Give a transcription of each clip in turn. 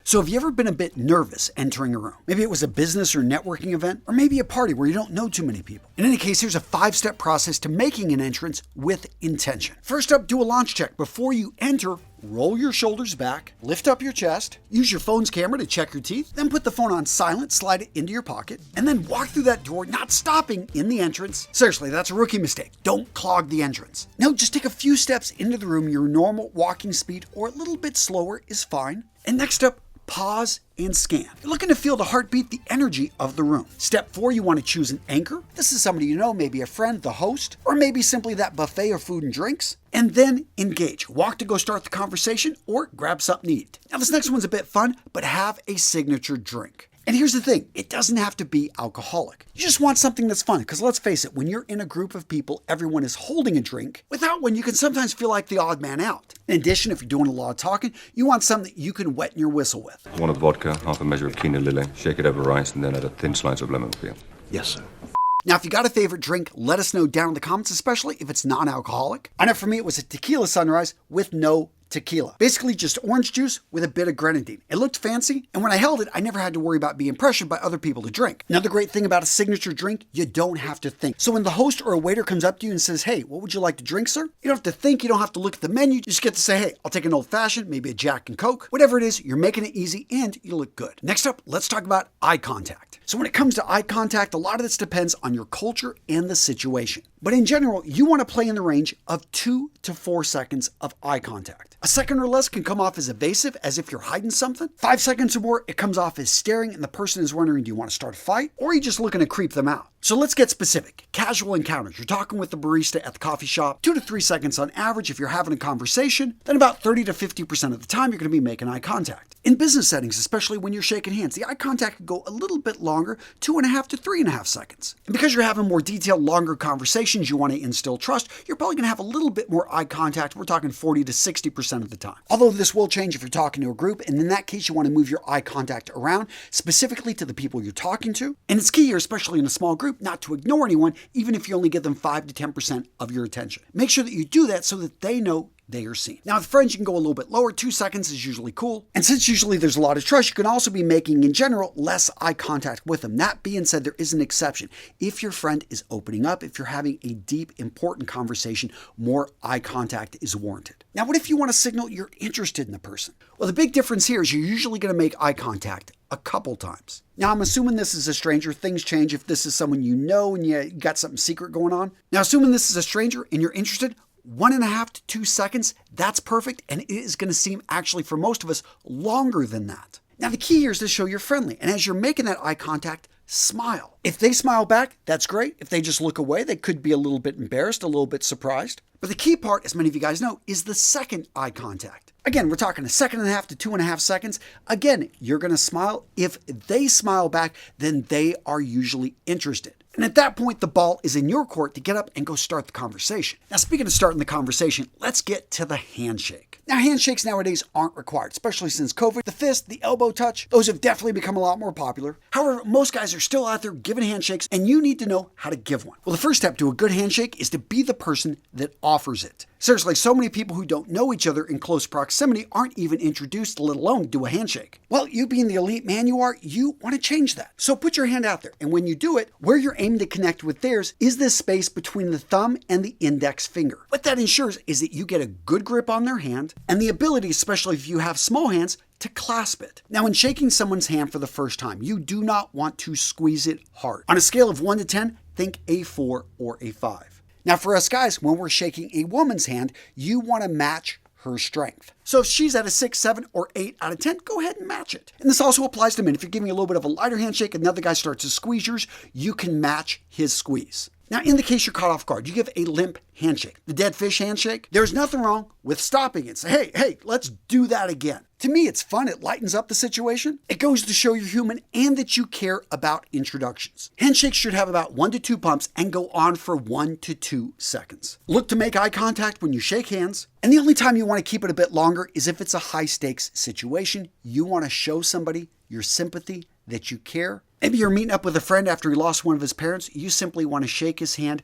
So have you ever been a bit nervous entering a room? Maybe it was a business or networking event, or maybe a party where you don't know too many people. In any case, here's a 5-step process to making an entrance with intention. First up, do a launch check. Before you enter, roll your shoulders back, lift up your chest, use your phone's camera to check your teeth, then put the phone on silent, slide it into your pocket, and then walk through that door, not stopping in the entrance. Seriously, that's a rookie mistake. Don't clog the entrance. No, just take a few steps into the room. Your normal walking speed or a little bit slower is fine. And next up, pause and scan. You're looking to feel the heartbeat, the energy of the room. Step 4, you want to choose an anchor. This is somebody you know, maybe a friend, the host, or maybe simply that buffet of food and drinks. And then engage. Walk to go start the conversation or grab something to eat. Now this next one's a bit fun, but have a signature drink. And here's the thing, it doesn't have to be alcoholic. You just want something that's fun, because let's face it, when you're in a group of people, everyone is holding a drink. Without one, you can sometimes feel like the odd man out. In addition, if you're doing a lot of talking, you want something that you can wet your whistle with. One of vodka, half a measure of quinoa lily, shake it over rice, and then add a thin slice of lemon peel. Yes, sir. Now, if you got a favorite drink, let us know down in the comments, especially if it's non-alcoholic. I know for me, it was a tequila sunrise with no tequila. Basically just orange juice with a bit of grenadine. It looked fancy, and when I held it, I never had to worry about being pressured by other people to drink. Another great thing about a signature drink, you don't have to think. So when the host or a waiter comes up to you and says, "Hey, what would you like to drink, sir?" You don't have to think, you don't have to look at the menu, you just get to say, "Hey, I'll take an old-fashioned, maybe a Jack and Coke." Whatever it is, you're making it easy and you look good. Next up, let's talk about eye contact. So when it comes to eye contact, a lot of this depends on your culture and the situation. But in general, you want to play in the range of 2 to 4 seconds of eye contact. A second or less can come off as evasive, as if you're hiding something. 5 seconds or more, it comes off as staring and the person is wondering, do you want to start a fight? Or are you just looking to creep them out? So let's get specific. Casual encounters. You're talking with the barista at the coffee shop, 2 to 3 seconds on average if you're having a conversation. Then about 30 to 50% of the time, you're going to be making eye contact. In business settings, especially when you're shaking hands, the eye contact could go a little bit longer, 2.5 to 3.5 seconds. And because you're having more detailed, longer conversations, you want to instill trust, you're probably going to have a little bit more eye contact. We're talking 40 to 60% of the time. Although this will change if you're talking to a group, and in that case, you want to move your eye contact around, specifically to the people you're talking to. And it's key here, especially in a small group, not to ignore anyone, even if you only give them 5 to 10% of your attention. Make sure that you do that so that they know they are seen. Now with friends, you can go a little bit lower. 2 seconds is usually cool. And since usually there's a lot of trust, you can also be making, in general, less eye contact with them. That being said, there is an exception. If your friend is opening up, if you're having a deep, important conversation, more eye contact is warranted. Now, what if you want to signal you're interested in the person? Well, the big difference here is you're usually going to make eye contact a couple times. Now, I'm assuming this is a stranger. Things change if this is someone you know and you got something secret going on. Now, assuming this is a stranger and you're interested, 1.5 to 2 seconds, that's perfect, and it is going to seem, actually for most of us, longer than that. Now the key here is to show you're friendly, and as you're making that eye contact, smile. If they smile back, that's great. If they just look away, they could be a little bit embarrassed, a little bit surprised. But the key part, as many of you guys know, is the second eye contact. Again, we're talking 1.5 to 2.5 seconds. Again, you're going to smile. If they smile back, then they are usually interested. And at that point, the ball is in your court to get up and go start the conversation. Now, speaking of starting the conversation, let's get to the handshake. Now, handshakes nowadays aren't required, especially since COVID. The fist, the elbow touch, those have definitely become a lot more popular. However, most guys are still out there giving handshakes, and you need to know how to give one. Well, the first step to a good handshake is to be the person that offers it. Seriously, so many people who don't know each other in close proximity aren't even introduced, let alone do a handshake. Well, you being the elite man you are, you want to change that. So put your hand out there, and when you do it, where you're aiming to connect with theirs is this space between the thumb and the index finger. What that ensures is that you get a good grip on their hand, and the ability, especially if you have small hands, to clasp it. Now, when shaking someone's hand for the first time, you do not want to squeeze it hard. On a scale of 1 to 10, think a 4 or a 5. Now, for us guys, when we're shaking a woman's hand, you want to match her strength. So if she's at a 6, 7, or 8 out of 10, go ahead and match it. And this also applies to men. If you're giving a little bit of a lighter handshake and the other guy starts to squeeze yours, you can match his squeeze. Now, in the case you're caught off guard, you give a limp handshake. The dead fish handshake, there's nothing wrong with stopping it. Say, hey, let's do that again. To me, it's fun. It lightens up the situation. It goes to show you're human and that you care about introductions. Handshakes should have about 1 to 2 pumps and go on for 1 to 2 seconds. Look to make eye contact when you shake hands. And the only time you want to keep it a bit longer is if it's a high-stakes situation. You want to show somebody your sympathy, that you care. Maybe you're meeting up with a friend after he lost one of his parents. You simply want to shake his hand,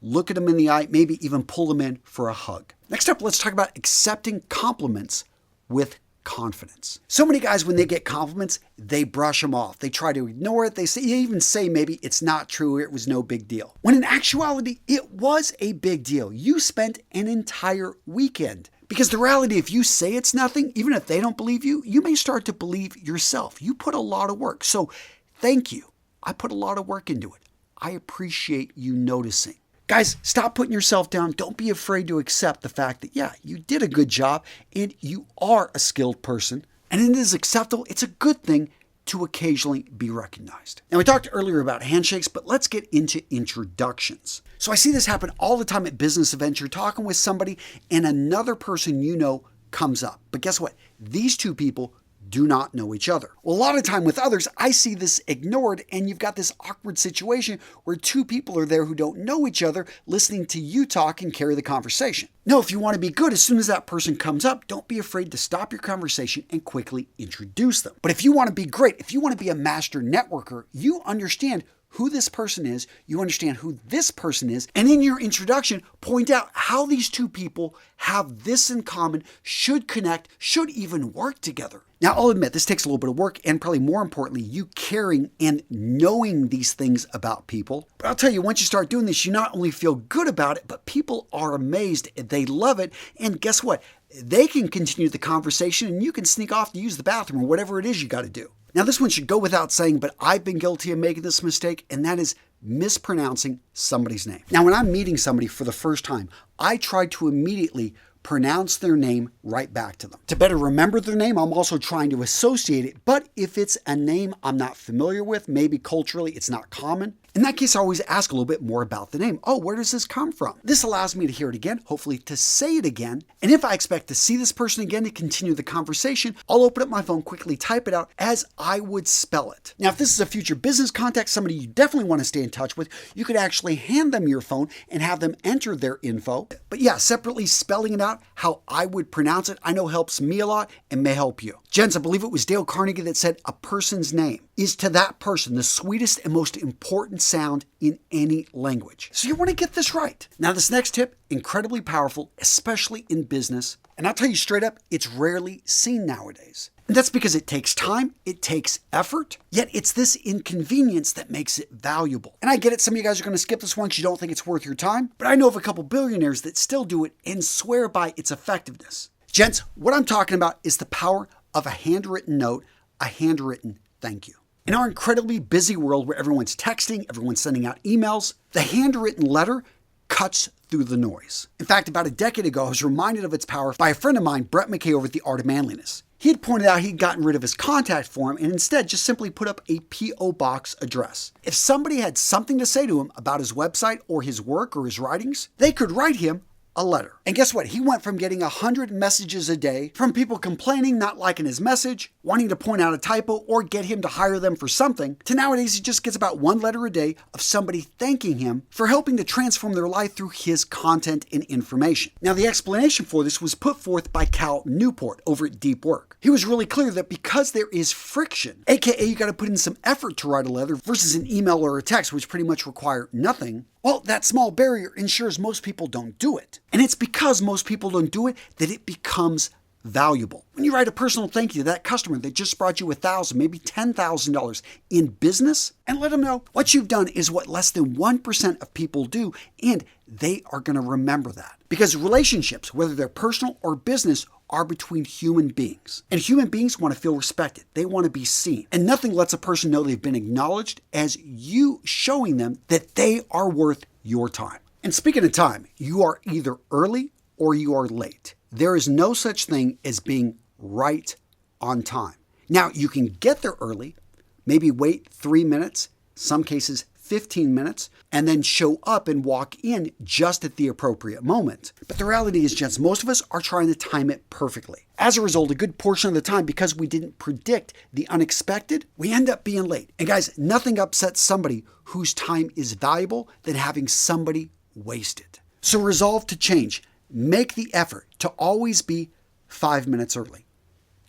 look at him in the eye, maybe even pull him in for a hug. Next up, let's talk about accepting compliments with confidence. So many guys, when they get compliments, they brush them off. They try to ignore it. They even say maybe it's not true, it was no big deal. When in actuality, it was a big deal. You spent an entire weekend. Because the reality, if you say it's nothing, even if they don't believe you, you may start to believe yourself. You put a lot of work. So thank you. I put a lot of work into it. I appreciate you noticing. Guys, stop putting yourself down. Don't be afraid to accept the fact that, yeah, you did a good job and you are a skilled person. And it is acceptable. It's a good thing to occasionally be recognized. Now, we talked earlier about handshakes, but let's get into introductions. So I see this happen all the time at business events. You're talking with somebody and another person you know comes up. But guess what? These two people do not know each other. Well, a lot of time with others, I see this ignored, and you've got this awkward situation where two people are there who don't know each other listening to you talk and carry the conversation. No, if you want to be good, as soon as that person comes up, don't be afraid to stop your conversation and quickly introduce them. But if you want to be great, if you want to be a master networker, you understand who this person is, you understand who this person is, and in your introduction, point out how these two people have this in common, should connect, should even work together. Now, I'll admit, this takes a little bit of work, and probably more importantly, you caring and knowing these things about people. But I'll tell you, once you start doing this, you not only feel good about it, but people are amazed, they love it, and guess what? They can continue the conversation, and you can sneak off to use the bathroom or whatever it is you got to do. Now, this one should go without saying, but I've been guilty of making this mistake, and that is mispronouncing somebody's name. Now, when I'm meeting somebody for the first time, I try to immediately pronounce their name right back to them. To better remember their name, I'm also trying to associate it, but if it's a name I'm not familiar with, maybe culturally it's not common, in that case, I always ask a little bit more about the name. Oh, where does this come from? This allows me to hear it again, hopefully to say it again. And if I expect to see this person again to continue the conversation, I'll open up my phone, quickly type it out as I would spell it. Now, if this is a future business contact, somebody you definitely want to stay in touch with, you could actually hand them your phone and have them enter their info. But yeah, separately spelling it out how I would pronounce it, I know helps me a lot and may help you. Gents, I believe it was Dale Carnegie that said a person's name is to that person the sweetest and most important sound in any language. So you want to get this right. Now, this next tip, incredibly powerful, especially in business. And I'll tell you straight up, it's rarely seen nowadays. And that's because it takes time, it takes effort, yet it's this inconvenience that makes it valuable. And I get it, some of you guys are going to skip this one because you don't think it's worth your time, but I know of a couple billionaires that still do it and swear by its effectiveness. Gents, what I'm talking about is the power of a handwritten note, a handwritten thank you. In our incredibly busy world where everyone's texting, everyone's sending out emails, the handwritten letter cuts through the noise. In fact, about a decade ago, I was reminded of its power by a friend of mine, Brett McKay, over at The Art of Manliness. He had pointed out he'd gotten rid of his contact form and instead just simply put up a P.O. box address. If somebody had something to say to him about his website or his work or his writings, they could write him a letter. And guess what? He went from getting 100 messages a day from people complaining, not liking his message, wanting to point out a typo or get him to hire them for something, to nowadays he just gets about one letter a day of somebody thanking him for helping to transform their life through his content and information. Now, the explanation for this was put forth by Cal Newport over at Deep Work. He was really clear that because there is friction, aka you got to put in some effort to write a letter versus an email or a text, which pretty much require nothing, well, that small barrier ensures most people don't do it. And it's because most people don't do it that it becomes valuable. When you write a personal thank you to that customer that just brought you $1,000, maybe $10,000 in business, and let them know what you've done is what less than 1% of people do, and they are going to remember that. Because relationships, whether they're personal or business, are between human beings. And human beings want to feel respected. They want to be seen. And nothing lets a person know they've been acknowledged as you showing them that they are worth your time. And speaking of time, you are either early or you are late. There is no such thing as being right on time. Now, you can get there early, maybe wait 3 minutes, some cases 15 minutes, and then show up and walk in just at the appropriate moment. But the reality is, gents, most of us are trying to time it perfectly. As a result, a good portion of the time, because we didn't predict the unexpected, we end up being late. And guys, nothing upsets somebody whose time is valuable than having somebody waste it. So resolve to change. Make the effort to always be 5 minutes early,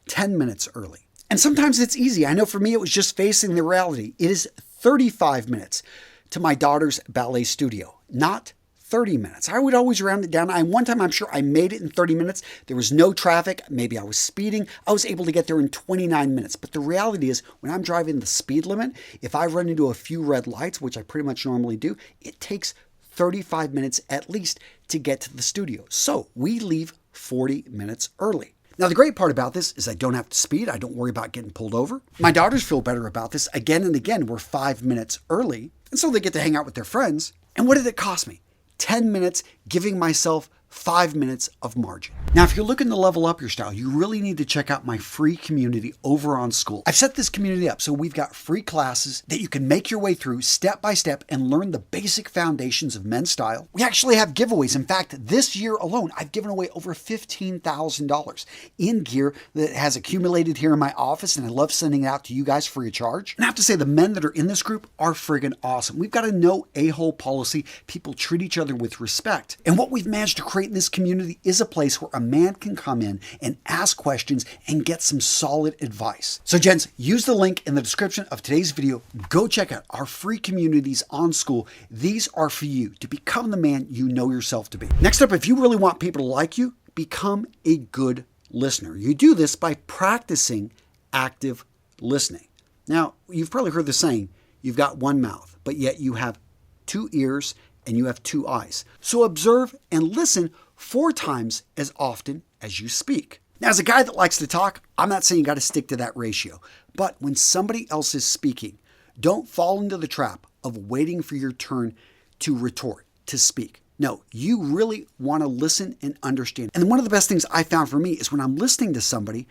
10 minutes early. And sometimes it's easy. I know for me, it was just facing the reality. It is 35 minutes to my daughter's ballet studio, not 30 minutes. I would always round it down. One time I'm sure I made it in 30 minutes. There was no traffic. Maybe I was speeding. I was able to get there in 29 minutes. But the reality is when I'm driving the speed limit, if I run into a few red lights, which I pretty much normally do, it takes 35 minutes at least to get to the studio. So we leave 40 minutes early. Now, the great part about this is I don't have to speed. I don't worry about getting pulled over. My daughters feel better about this. Again and again, we're 5 minutes early. And so they get to hang out with their friends. And what did it cost me? 10 minutes, giving myself 5 minutes of margin. Now, if you're looking to level up your style, you really need to check out my free community over on School. I've set this community up so we've got free classes that you can make your way through step by step and learn the basic foundations of men's style. We actually have giveaways. In fact, this year alone, I've given away over $15,000 in gear that has accumulated here in my office, and I love sending it out to you guys free of charge. And I have to say, the men that are in this group are friggin' awesome. We've got a no a-hole policy. People treat each other with respect. And what we've managed to create in this community is a place where a man can come in and ask questions and get some solid advice. So gents, use the link in the description of today's video. Go check out our free communities on School. These are for you to become the man you know yourself to be. Next up, if you really want people to like you, become a good listener. You do this by practicing active listening. Now, you've probably heard the saying, you've got one mouth, but yet you have 2 ears and you have 2 eyes. So observe and listen 4 times as often as you speak. Now, as a guy that likes to talk, I'm not saying you got to stick to that ratio. But when somebody else is speaking, don't fall into the trap of waiting for your turn to retort, to speak. No, you really want to listen and understand. And one of the best things I found for me is when I'm listening to somebody,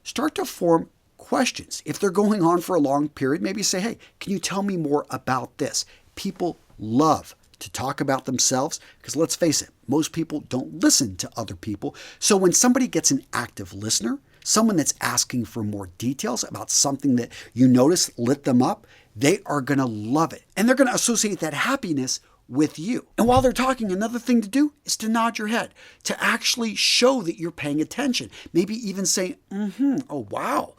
start to form questions. If they're going on for a long period, maybe say, hey, can you tell me more about this? People love to talk about themselves because let's face it, most people don't listen to other people. So when somebody gets an active listener, someone that's asking for more details about something that you notice lit them up, they are going to love it. And they're going to associate that happiness with you. And while they're talking, another thing to do is to nod your head, to actually show that you're paying attention. Maybe even say, oh, wow.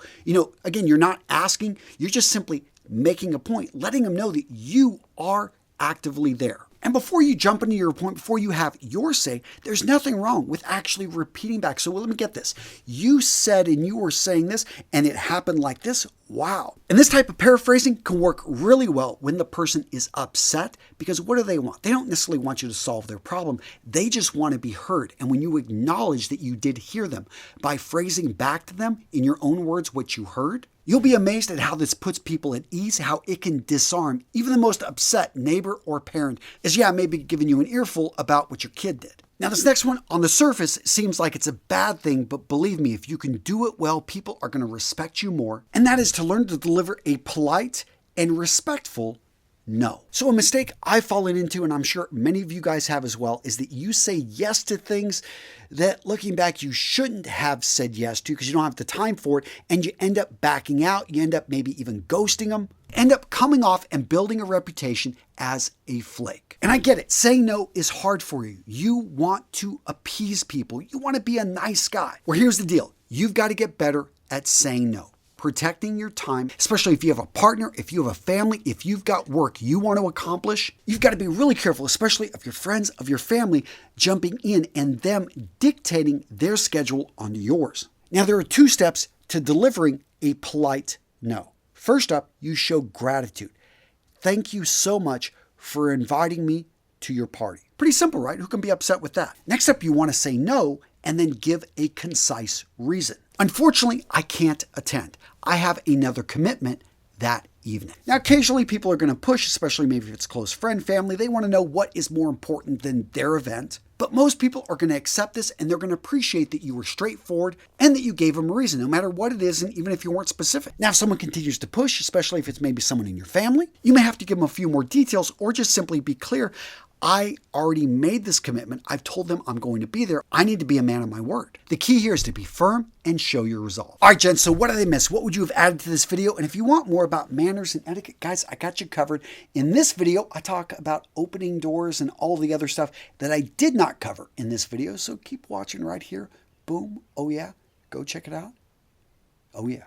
Again, you're not asking, you're just simply making a point, letting them know that you are actively there. And before you jump into your point, before you have your say, there's nothing wrong with actually repeating back. So let me get this. You said and you were saying this and it happened like this. Wow. And this type of paraphrasing can work really well when the person is upset because what do they want? They don't necessarily want you to solve their problem. They just want to be heard. And when you acknowledge that you did hear them by phrasing back to them in your own words what you heard, you'll be amazed at how this puts people at ease, how it can disarm even the most upset neighbor or parent as, maybe giving you an earful about what your kid did. Now, this next one on the surface seems like it's a bad thing, but believe me, if you can do it well, people are going to respect you more. And that is to learn to deliver a polite and respectful no. So a mistake I've fallen into, and I'm sure many of you guys have as well, is that you say yes to things that looking back you shouldn't have said yes to because you don't have the time for it, and you end up backing out, you end up maybe even ghosting them, end up coming off and building a reputation as a flake. And I get it, saying no is hard for you. You want to appease people. You want to be a nice guy. Well, here's the deal. You've got to get better at saying no. Protecting your time, especially if you have a partner, if you have a family, if you've got work you want to accomplish, you've got to be really careful, especially of your friends, of your family, jumping in and them dictating their schedule onto yours. Now, there are 2 steps to delivering a polite no. First up, you show gratitude. Thank you so much for inviting me to your party. Pretty simple, right? Who can be upset with that? Next up, you want to say no and then give a concise reason. Unfortunately, I can't attend. I have another commitment that evening. Now, occasionally people are going to push, especially maybe if it's close friend, family. They want to know what is more important than their event. But most people are going to accept this and they're going to appreciate that you were straightforward and that you gave them a reason, no matter what it is, and even if you weren't specific. Now, if someone continues to push, especially if it's maybe someone in your family, you may have to give them a few more details or just simply be clear. I already made this commitment. I've told them I'm going to be there. I need to be a man of my word. The key here is to be firm and show your resolve. All right, Jen, so what did I miss? What would you have added to this video? And if you want more about manners and etiquette, guys, I got you covered. In this video, I talk about opening doors and all the other stuff that I did not cover in this video. So keep watching right here. Boom. Oh, yeah. Go check it out. Oh, yeah.